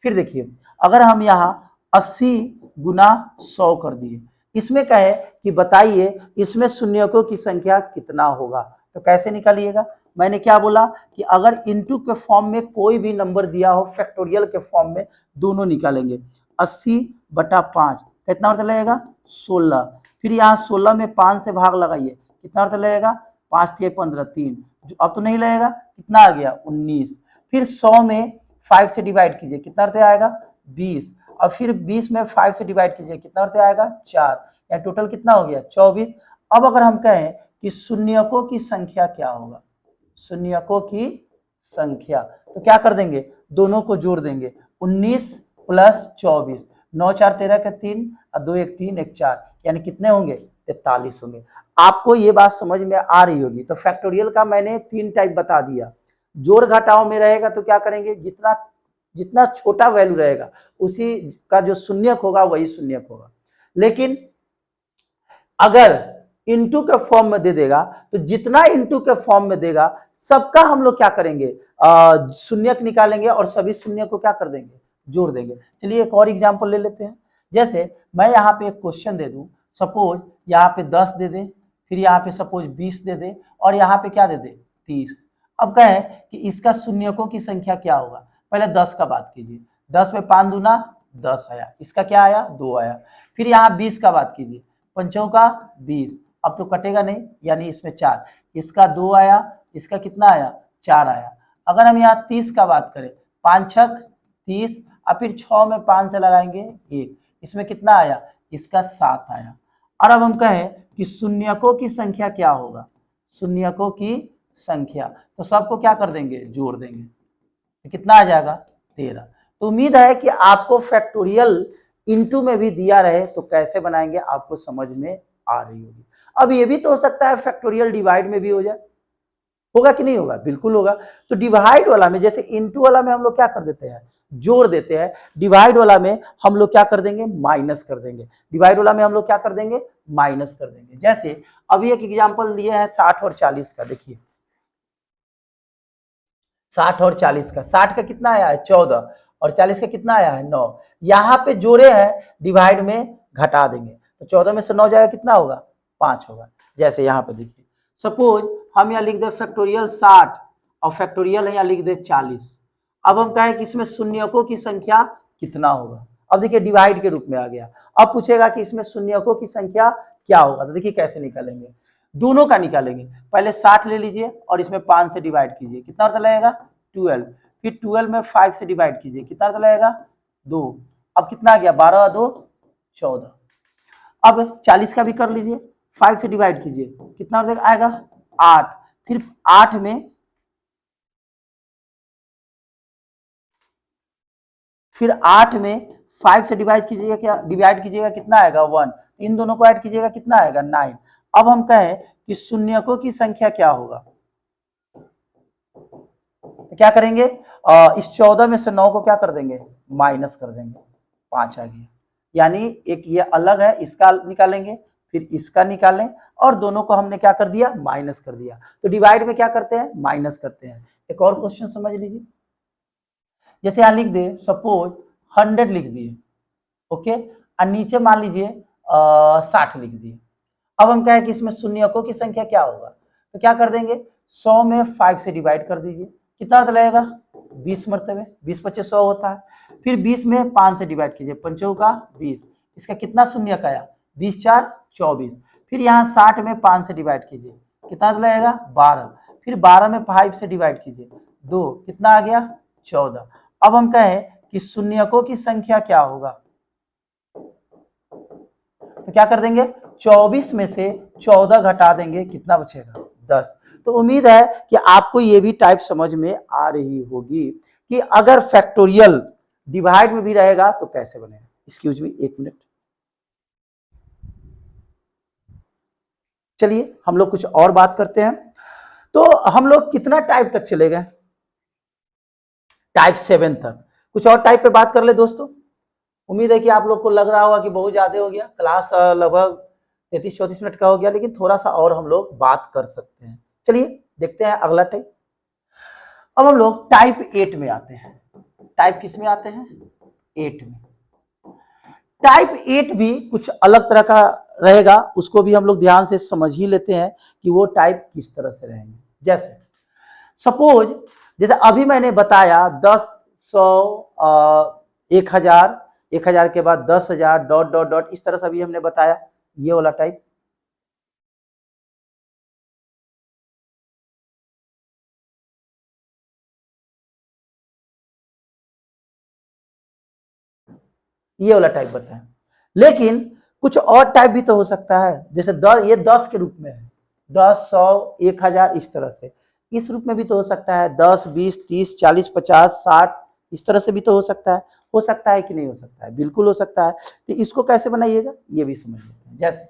फिर देखिए अगर हम यहाँ 80 गुना 100 कर दिए, इसमें कहे कि बताइए इसमें शून्यकों की संख्या कितना होगा, तो कैसे निकालिएगा। मैंने क्या बोला कि अगर इनटू के फॉर्म में कोई भी नंबर दिया हो फैक्टोरियल के फॉर्म में दोनों निकालेंगे। 80/5 कितना अर्थ लगेगा 16, फिर यहाँ 16 में 5 से भाग लगाइए, कितना अर्थ लगेगा 5 × 15 3, अब तो नहीं लगेगा, कितना आ गया 19, फिर 100 में 5 से डिवाइड कीजिए, कितना अर्थ आएगा 20, और फिर 20 में 5 से डिवाइड कीजिए, कितना अर्थ आएगा 4, या टोटल कितना हो गया 24। अब अगर हम कहें कि शून्यकों की संख्या क्या होगा, शून्यकों की संख्या, तो क्या कर देंगे दोनों को जोड़ देंगे, 19 प्लस 24, 9 4 13 का 3 और 2 1 3 1 4, यानी कितने होंगे 43 होंगे। आपको ये बात समझ में आ रही होगी। तो फैक्टोरियल का मैंने 3 टाइप बता दिया। जोड़ घटाव में रहेगा तो क्या करेंगे, जितना जितना छोटा वैल्यू रहेगा उसी का जो शून्यक होगा वही शून्यक होगा। लेकिन अगर इंटू के फॉर्म में दे देगा, तो जितना इंटू के फॉर्म में देगा सबका हम लोग क्या करेंगे, शून्यक निकालेंगे और सभी शून्य को क्या कर देंगे, जोड़ देंगे। चलिए एक और एग्जांपल ले लेते हैं। जैसे मैं यहाँ पे एक क्वेश्चन दे दूं, सपोज यहाँ पे 10 दे दे, फिर यहाँ पे सपोज 20 दे दे, और यहाँ पे क्या दे दे, 30। अब कहें कि इसका शून्यकों की संख्या क्या होगा। पहले 10 का बात कीजिए, 10 में 5 दूना 10 आया, इसका क्या आया, 2 आया। फिर यहाँ 20 का बात कीजिए, पंचों का 20, अब तो कटेगा नहीं, यानी इसमें 4, इसका 2 आया, इसका कितना आया, 4 आया। अगर हम यहाँ 30 का बात करें, 5 छक 30, और फिर 6 में 5 से लगाएंगे 1, इसमें कितना आया, इसका 7 आया। और अब हम कहें कि शून्यकों की संख्या क्या होगा, शून्यकों की संख्या, तो सबको क्या कर देंगे, जोड़ देंगे, तो कितना आ जाएगा, 13। तो उम्मीद है कि आपको फैक्टोरियल इनटू में भी दिया रहे तो कैसे बनाएंगे आपको समझ में आ रही होगी। अब ये भी तो हो सकता है फैक्टोरियल डिवाइड में भी हो जाए, होगा कि नहीं होगा, बिल्कुल होगा। तो डिवाइड वाला में, जैसे इनटू वाला में हम लोग क्या कर देते हैं, जोड़ देते हैं, डिवाइड वाला में हम लोग क्या कर देंगे, माइनस कर देंगे। डिवाइड वाला में हम लोग क्या कर देंगे, माइनस कर देंगे। जैसे अभी एक एग्जांपल दिए हैं 60 और 40 का, देखिए 60 और 40 का, 60 का कितना आया है, 14, और 40 का कितना आया है, 9। यहाँ पे जोड़े हैं, डिवाइड में घटा देंगे, तो 14 में से 9 जाएगा, कितना होगा, 5 होगा। जैसे यहाँ पे देखिए, सपोज हम यहाँ लिख दे फैक्टोरियल 60 और फैक्टोरियल यहाँ लिख दे 40। अब हम कहें कि इसमें शून्यकों की संख्या कितना होगा। अब देखिए डिवाइड के रूप में आ गया। अब पूछेगा कि इसमें शून्यकों की संख्या क्या होगा, तो देखिए कैसे निकालेंगे, दोनों का निकालेंगे। पहले 60 ले लीजिए और इसमें 5 से डिवाइड कीजिए, कितना अर्थ लगेगा, 12। फिर 12 में 5 से डिवाइड कीजिए, कितना अर्थ लगेगा, 2। अब कितना आ गया, 12 2 14। अब 40 का भी कर लीजिए, 5 से डिवाइड कीजिए, कितना अर्थ आएगा, 8। फिर 8 में फिर 8 में 5 से डिवाइड कीजिएगा, क्या डिवाइड कीजिएगा, कितना आएगा, 1। इन दोनों को ऐड कीजिएगा, कितना आएगा, 9। अब हम कहें कि शून्यकों की संख्या क्या होगा, तो क्या करेंगे, इस 14 में से 9 को क्या कर देंगे, माइनस कर देंगे, 5 आ गया। यानी एक ये अलग है, इसका निकालेंगे, फिर इसका निकालें, और दोनों को हमने क्या कर दिया, माइनस कर दिया। तो डिवाइड में क्या करते हैं, माइनस करते हैं। एक और क्वेश्चन समझ लीजिए, जैसे यहां लिख दे सपोज 100 लिख दिए, ओके, और नीचे मान लीजिए 60 लिख दिए। अब हम कहें कि इसमें शून्यकों की संख्या क्या होगा, तो क्या कर देंगे, 100 में 5 से डिवाइड कर दीजिए, कितना अर्थ लगेगा, 20 मरतबे, 20 25 100 होता है। फिर 20 में 5 से डिवाइड कीजिए, पंचों का 20, इसका कितना शून्यक आया, 20 4 24। फिर यहाँ 60 में 5 से डिवाइड कीजिए, कितना अर्थ लगेगा, 12। फिर 12 में 5 से डिवाइड कीजिए, 2, कितना आ गया, 14। अब हम कहें कि शून्यकों की संख्या क्या होगा, तो क्या कर देंगे, 24 में से 14 घटा देंगे, कितना बचेगा, 10। तो उम्मीद है कि आपको ये भी टाइप समझ में आ रही होगी कि अगर फैक्टोरियल डिवाइड में भी रहेगा तो कैसे बनेगा। एक्सक्यूज मी, एक मिनट, चलिए हम लोग कुछ और बात करते हैं। तो हम लोग कितना टाइप तक चले गए, टाइप 7 तक। कुछ और टाइप पे बात कर ले दोस्तों। उम्मीद है कि आप लोग को लग रहा होगा कि बहुत ज्यादा हो गया, क्लास लगभग 33-34 मिनट का हो गया, लेकिन थोड़ा सा और हम लोग बात कर सकते हैं। चलिए देखते हैं अगला टाइप। अब हम लोग टाइप 8 में आते हैं। टाइप किस में आते हैं, 8 में। टाइप 8 भी कुछ अलग तरह का रहेगा, उसको भी हम लोग ध्यान से समझ ही लेते हैं कि वो टाइप किस तरह से रहेंगे। जैसे सपोज, जैसे अभी मैंने बताया 10 100 1000, 1000 के बाद 10,000 डॉट डॉट डॉट, इस तरह से अभी हमने बताया, ये वाला टाइप। ये वाला टाइप बताया, लेकिन कुछ और टाइप भी तो हो सकता है। जैसे 10, ये 10 के रूप में है, 10 100 1000, इस तरह से। इस रूप में भी तो हो सकता है, 10 20 30 40 50 60, इस तरह से भी तो हो सकता है। हो सकता है कि नहीं हो सकता है, बिल्कुल हो सकता है। तो इसको कैसे बनाइएगा ये भी समझ लेते हैं। जैसे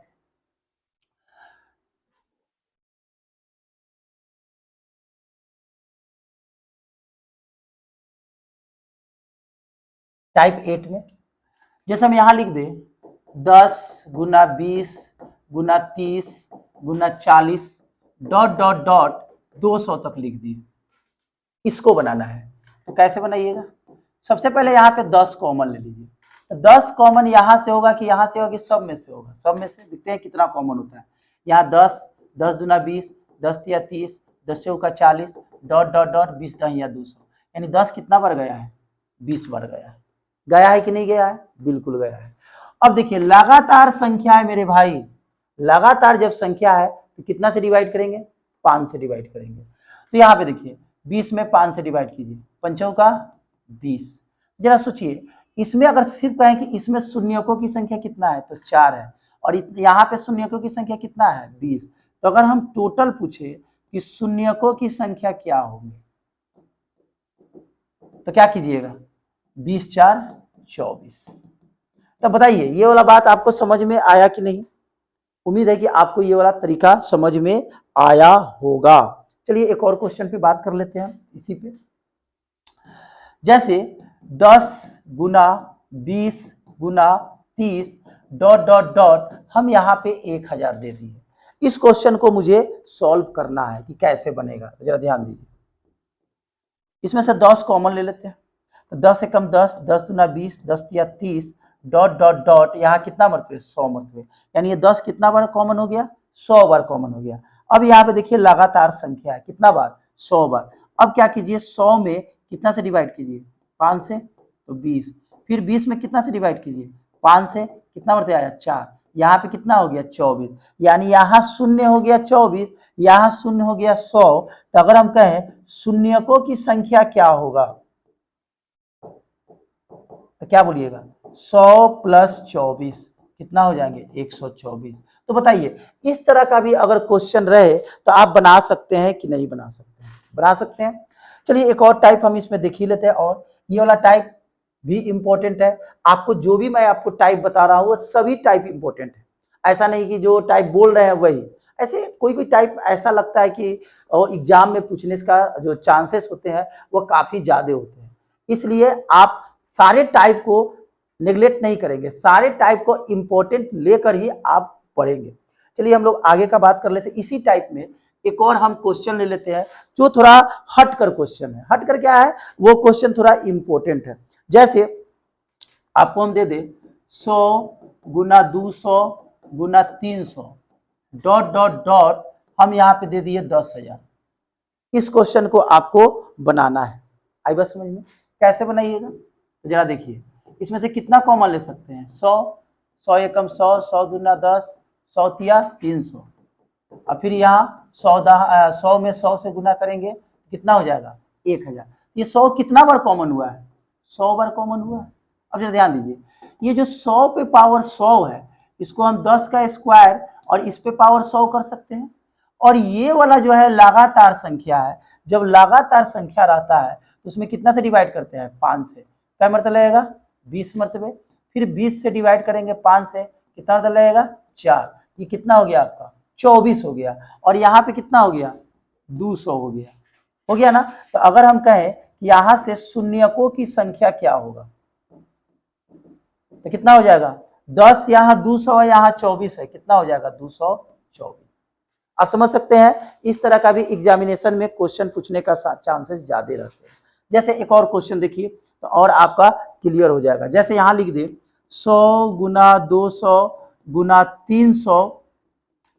टाइप 8 में, जैसे हम यहां लिख दें 10 गुना 20 गुना 30 गुना 40 डॉट डॉट डॉट 200 तक लिख दिए। इसको बनाना है तो कैसे बनाइएगा, सबसे पहले यहाँ पे 10 कॉमन ले लीजिए। तो 10 कॉमन यहाँ से होगा कि यहाँ से होगा कि सब में से होगा, सब में से देखते हैं कितना कॉमन होता है। यहाँ 10, 10 दूना 20, 10 तिया 30, 10 चौका 40 डॉट डॉट डॉट 20 दहिया 200, यानी 10 कितना बार गया है, 20 बार गया है। गया है कि नहीं गया है, बिल्कुल गया है। अब देखिए लगातार संख्या है मेरे भाई, लगातार जब संख्या है तो कितना से डिवाइड करेंगे, 5 से डिवाइड करेंगे। तो यहाँ पे देखिए 20 में 5 से डिवाइड कीजिए, 5 का 20। जरा सोचिए इसमें अगर सिर्फ कहें कि इसमें शून्यकों की संख्या कितना है तो 4 है, और यहाँ पे शून्यकों की संख्या कितना है 20। तो अगर हम टोटल पूछे कि शून्यकों की संख्या क्या होगी तो क्या कीजिएगा, 20 4 24। तो बताइए ये वाला बात आपको समझ में आया कि नहीं। उम्मीद है कि आपको ये वाला तरीका समझ में आया होगा। चलिए एक और क्वेश्चन पे बात कर लेते हैं इसी पे। जैसे 10 गुना 20 गुना 30 डॉट डॉट डॉट हम यहाँ पे 1000 दे दिए। इस क्वेश्चन को मुझे सॉल्व करना है कि कैसे बनेगा, तो जरा ध्यान दीजिए। इसमें से 10 कॉमन ले लेते हैं, तो 10 से कम 10, 10 दूना 20, 10 तिया 30 डॉट डॉट डॉट यहाँ कितना मरतबे 100 मरतबे, यानी ये 10 कितना बार कॉमन हो गया, 100 बार कॉमन हो गया। अब यहाँ पे देखिए लगातार संख्या है, कितना बार 100 बार। अब क्या कीजिए 100 में कितना से डिवाइड कीजिए, 5 से तो 20, फिर 20 में कितना से डिवाइड कीजिए, 5 से, कितना मरतबे आया 4, यहाँ पे कितना हो गया 24, यानी यहाँ शून्य हो गया 24, यहाँ शून्य हो गया 100। तो अगर हम कहें शून्यकों की संख्या क्या होगा तो क्या बोलिएगा, 100 प्लस 24 कितना हो जाएंगे 124। तो बताइए इस तरह का भी अगर क्वेश्चन रहे तो आप बना सकते हैं कि नहीं बना सकते हैं, बना सकते हैं। चलिए एक और टाइप हम इसमें देख ही लेते हैं, और ये वाला टाइप भी इंपॉर्टेंट है। आपको जो भी मैं आपको टाइप बता रहा हूँ वो सभी टाइप इंपॉर्टेंट है, ऐसा नहीं कि जो टाइप बोल रहे हैं वही। ऐसे कोई कोई टाइप ऐसा लगता है कि एग्जाम में पूछने का जो चांसेस होते हैं वो काफी ज्यादा होते हैं, इसलिए आप सारे टाइप को नेग्लेक्ट नहीं करेंगे, सारे टाइप को इंपॉर्टेंट लेकर ही आप पढ़ेंगे। चलिए हम लोग आगे का बात कर लेते हैं। इसी टाइप में एक और हम क्वेश्चन ले लेते हैं जो थोड़ा हटकर क्वेश्चन है। हटकर क्या है, वो क्वेश्चन थोड़ा इंपॉर्टेंट है। जैसे आपको हम दे दे 100 गुना 200 गुना 300 डॉट डॉट डॉट हम यहाँ पे दे दिए 10,000। इस क्वेश्चन को आपको बनाना है। आई बात समझ में, कैसे बनाइएगा तो जरा देखिए। इसमें से कितना कॉमन ले सकते हैं, 100, 100 एकम 100, 100 दूना 10, 100 तिया 300, और फिर यहाँ 100 में 100 से गुना करेंगे कितना हो जाएगा 1000। ये 100 कितना बार कॉमन हुआ है, 100 बार कॉमन हुआ है। अब जरा ध्यान दीजिए, ये जो 100 पे पावर 100 है इसको हम 10 का स्क्वायर और इस पे पावर 100 कर सकते हैं। और ये वाला जो है लगातार संख्या है, जब लगातार संख्या रहता है तो उसमें कितना से डिवाइड करते हैं 5 से, क्या मरतबा लगेगा 20 मरतबे, फिर 20 से डिवाइड करेंगे 5 से, कितना मरतबा लगेगा 4, ये कितना हो गया आपका 24 हो गया। और यहाँ पे कितना हो गया 200 हो गया ना। तो अगर हम कहें कि यहाँ से शून्यकों की संख्या क्या होगा तो कितना हो जाएगा, 10 यहाँ 200 है, यहाँ 24 है, कितना हो जाएगा 224। आप समझ सकते हैं इस तरह का भी एग्जामिनेशन में क्वेश्चन पूछने का चांसेस ज्यादा रहते हैं। जैसे एक और क्वेश्चन देखिए तो और आपका क्लियर हो जाएगा। जैसे यहाँ लिख दे 100 गुना 200 गुना 300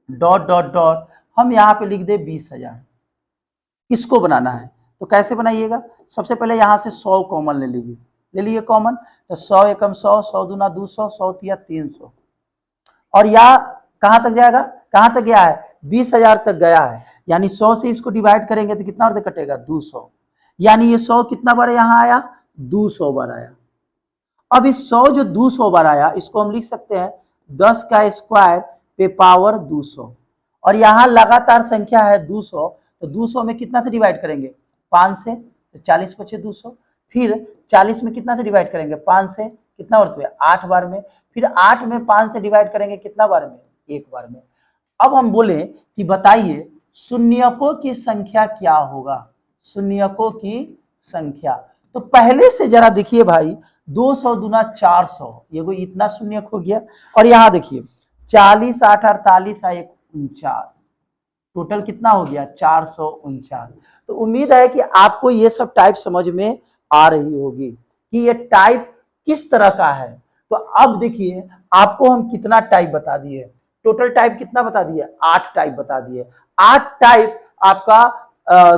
डॉट डॉट डॉट हम यहाँ पे लिख दे 20,000। इसको बनाना है तो कैसे बनाइएगा, सबसे पहले यहाँ से 100 कॉमन ले लीजिए, ले लिए कॉमन, तो 100 एकम 100, 100 दूना 200, 100 तिया 300, और यहाँ कहाँ तक जाएगा, कहाँ तक गया है 20,000 तक गया है, यानी 100 से इसको डिवाइड करेंगे तो कितना अर्थ कटेगा 200, यानी ये 100 कितना बार यहाँ आया 200 बार आया। अब इस 100 जो 200 बार आया इसको हम लिख सकते हैं 10 का स्क्वायर पे पावर 200, और यहाँ लगातार संख्या है 200, तो 200 में कितना से डिवाइड करेंगे 5 से, तो 40 बचे 200, फिर 40 में कितना से डिवाइड करेंगे 5 से, कितना बार हुआ 8 बार में, फिर 8 में 5 से डिवाइड करेंगे कितना बार में 1 बार में। अब हम बोले कि बताइए शून्यकों की संख्या क्या होगा, शून्यकों की संख्या। तो पहले से जरा देखिए भाई 200 दूना 400, ये कोई इतना शून्यक हो गया, और यहाँ देखिए 40 8 48 आए 449। टोटल कितना हो गया 449। तो उम्मीद है कि आपको ये सब टाइप समझ में आ रही होगी कि ये टाइप किस तरह का है। तो अब देखिए आपको हम कितना टाइप बता दिए, टोटल टाइप कितना बता दिए, 8 टाइप बता दिए। 8 टाइप आपका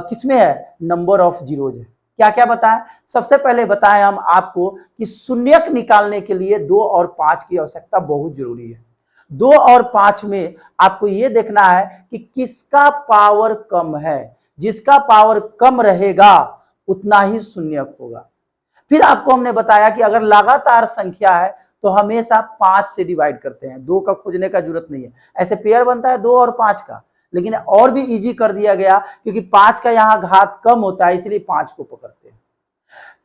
किसमें है, नंबर ऑफ जीरोज है। क्या क्या बताएं, सबसे पहले बताएं हम आपको कि शून्यक निकालने के लिए 2 और 5 की आवश्यकता बहुत जरूरी है। 2 और 5 में आपको यह देखना है कि किसका पावर कम है, जिसका पावर कम रहेगा उतना ही शून्यक होगा। फिर आपको हमने बताया कि अगर लगातार संख्या है तो हमेशा 5 से डिवाइड करते हैं, 2 का खोजने का जरूरत नहीं है। ऐसे पेयर बनता है 2 और 5 का, लेकिन और भी इजी कर दिया गया क्योंकि 5 का यहां घात कम होता है, इसलिए 5 को पकड़ते हैं।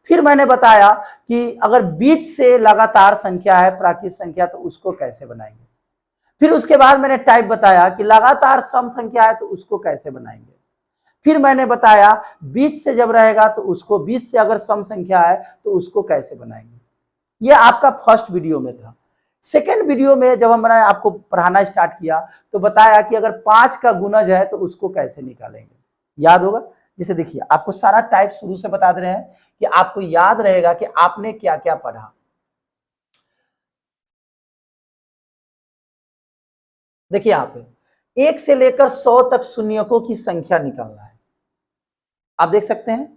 फिर मैंने बताया कि अगर बीच से लगातार संख्या है, प्राकृत संख्या, तो उसको कैसे बनाएंगे। फिर उसके बाद मैंने टाइप बताया कि लगातार सम संख्या है तो उसको कैसे बनाएंगे। फिर मैंने बताया 20 से जब रहेगा तो उसको, 20 से अगर सम संख्या है तो उसको कैसे बनाएंगे। ये आपका फर्स्ट वीडियो में था। सेकेंड वीडियो में जब हमने आपको पढ़ाना स्टार्ट किया तो बताया कि अगर 5 का गुणज है तो उसको कैसे निकालेंगे, याद होगा। जैसे देखिए आपको सारा टाइप शुरू से बता दे रहे हैं कि आपको याद रहेगा कि आपने क्या क्या पढ़ा। देखिए यहाँ पे 1 से लेकर 100 तक शून्यकों की संख्या निकालना है, आप देख सकते हैं।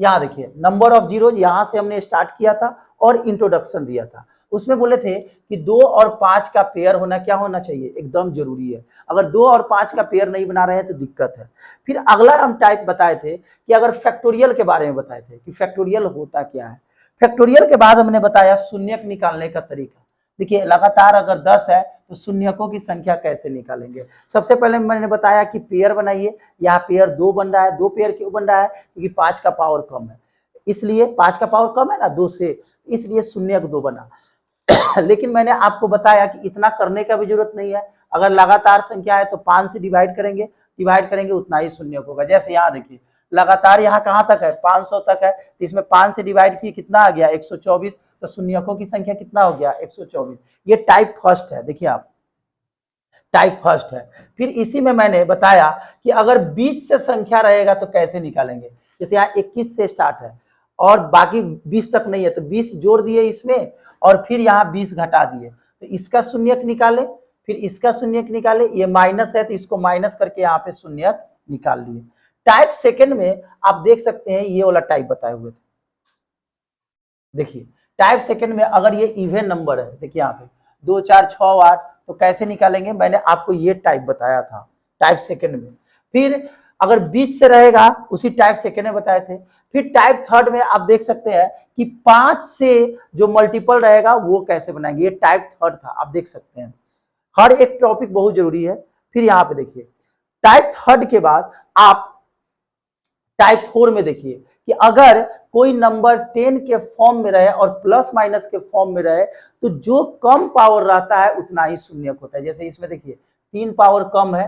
यहां देखिए नंबर ऑफ जीरो, यहां से हमने स्टार्ट किया था और इंट्रोडक्शन दिया था। उसमें बोले थे कि 2 और 5 का पेयर होना क्या होना चाहिए, एकदम जरूरी है। अगर 2 और 5 का पेयर नहीं बना रहे हैं तो दिक्कत है। फिर अगला हम टाइप बताए थे कि अगर फैक्टोरियल के बारे में बताए थे कि फैक्टोरियल होता क्या है। फैक्टोरियल के बाद हमने बताया शून्यक निकालने का तरीका। देखिए लगातार अगर 10 है तो शून्यकों की संख्या कैसे निकालेंगे। सबसे पहले मैंने बताया कि पेयर बनाइए। यहाँ पेयर 2 बन रहा है, 2 पेयर क्यों बन रहा है, क्योंकि 5 का पावर कम है, इसलिए 5 का पावर कम है ना 2 से, इसलिए शून्यक 2 बना। लेकिन मैंने आपको बताया कि इतना करने का भी जरूरत नहीं है। अगर लगातार संख्या है तो 5 से डिवाइड करेंगे उतना ही शून्यक होगा। जैसे यहाँ देखिए लगातार यहाँ कहाँ तक है, 500 तक है, तो इसमें 5 से डिवाइड किए कितना आ गया 124, तो शून्यकों की संख्या कितना हो गया 124। ये टाइप फर्स्ट है, देखिए आप टाइप फर्स्ट है। फिर इसी में मैंने बताया कि अगर बीच से संख्या रहेगा तो कैसे निकालेंगे। जैसे यहाँ 21 से स्टार्ट है और बाकी 20 तक नहीं है, तो 20 जोड़ दिए इसमें और फिर यहाँ 20 घटा दिए, तो इसका शून्यक निकाले, फिर इसका शून्यक निकाले। ये माइनस है तो इसको माइनस करके यहाँ पे शून्यक निकाल लिए। टाइप सेकंड में आप देख सकते हैं ये वाला टाइप बताए हुए थे। देखिए टाइप सेकंड में अगर ये इवन नंबर है, देखिए यहाँ पे 2 4 6 8, तो कैसे निकालेंगे, मैंने आपको ये टाइप बताया था टाइप सेकंड में। फिर अगर बीच से रहेगा उसी टाइप सेकंड में बताए थे। फिर टाइप थर्ड में आप देख सकते हैं कि 5 से जो मल्टीपल रहेगा वो कैसे बनाएंगे, ये टाइप थर्ड था, आप देख सकते हैं। हर एक टॉपिक बहुत जरूरी है। फिर यहाँ पे देखिए टाइप थर्ड के बाद आप टाइप 4 में देखिए कि अगर कोई नंबर 10 के फॉर्म में रहे और प्लस माइनस के फॉर्म में रहे तो जो कम पावर रहता है उतना ही शून्यक होता है। जैसे इसमें देखिए 3 पावर कम है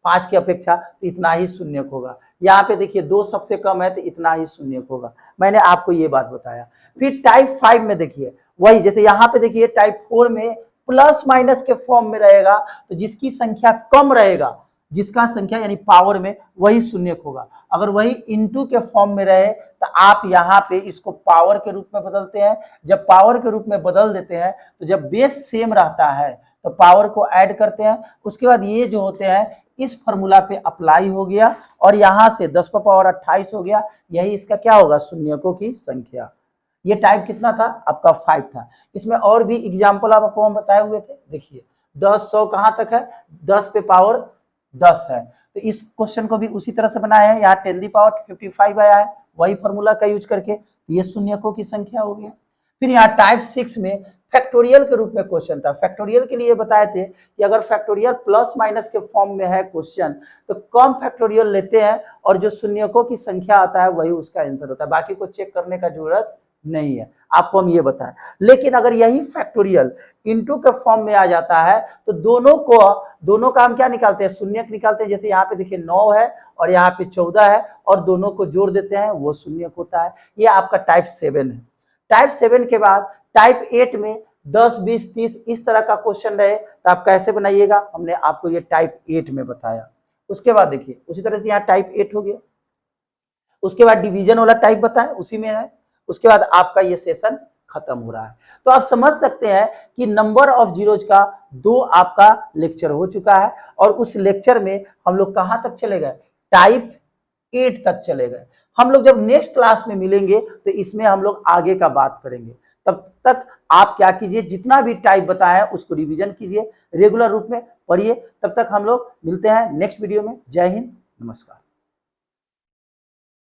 5 की अपेक्षा, तो इतना ही शून्यक होगा। यहाँ पे देखिए 2 सबसे कम है तो इतना ही शून्यक होगा। मैंने आपको ये बात बताया। फिर टाइप 5 में देखिए वही, जैसे यहाँ पे देखिए टाइप 4 में प्लस माइनस के फॉर्म में रहेगा तो जिसकी संख्या कम रहेगा, जिसका संख्या यानी पावर में, वही शून्यक होगा। अगर वही इनटू के फॉर्म में रहे तो आप यहाँ पे इसको पावर के रूप में बदलते हैं। जब पावर के रूप में बदल देते हैं तो जब बेस सेम रहता है तो पावर को ऐड करते हैं। उसके बाद ये जो होते हैं इस फॉर्मूला पे अप्लाई हो गया और यहाँ से 10 का पावर 28 हो गया। यही इसका क्या होगा, शून्यकों की संख्या। ये टाइप कितना था आपका 5 था। इसमें और भी एग्जाम्पल आपको हम बताए हुए थे। देखिए 10 100 कहाँ तक है, 10 पे पावर 10 है, तो इस क्वेश्चन को भी उसी तरह से बनाया है। यहाँ 10 दी पावर 55 आया है, वही फॉर्मूला का यूज करके, ये शून्यकों की संख्या हो गया। फिर यहाँ टाइप 6 में फैक्टोरियल के रूप में क्वेश्चन था। फैक्टोरियल के लिए बताए थे कि अगर फैक्टोरियल प्लस माइनस के फॉर्म में है क्वेश्चन तो कम फैक्टोरियल लेते हैं और जो शून्यकों की संख्या आता है वही उसका आंसर होता है, बाकी को चेक करने का जरूरत नहीं है। आपको हम ये बताएं। लेकिन अगर यही फैक्टोरियल इनटू के फॉर्म में आ जाता है तो दोनों का हम क्या निकालते हैं, शून्यक निकालते हैं। जैसे यहाँ पे देखिए 9 है और यहाँ पे 14 है और दोनों को जोड़ देते हैं, वो शून्यक होता है। ये आपका टाइप 7 है। टाइप 7 के बाद टाइप 8 में 10, 20, 30 इस तरह का क्वेश्चन रहे तो आप कैसे बनाइएगा, हमने आपको ये टाइप 8 में बताया। उसके बाद देखिए उसी तरह से यहाँ टाइप 8 हो गया, उसके बाद डिवीजन वाला टाइप बताया उसी में है, उसके बाद आपका ये सेशन खत्म हो रहा है। तो आप समझ सकते हैं कि नंबर ऑफ जीरोज का 2 आपका लेक्चर हो चुका है और उस लेक्चर में हम लोग कहां तक चले गए, टाइप 8 तक चले गए। हम लोग जब नेक्स्ट क्लास में मिलेंगे तो इसमें हम लोग आगे का बात करेंगे। तब तक आप क्या कीजिए, जितना भी टाइप बताया है उसको रिवीजन कीजिए, रेगुलर रूप में पढ़िए। तब तक हम लोग मिलते हैं नेक्स्ट वीडियो में। जय हिंद, नमस्कार।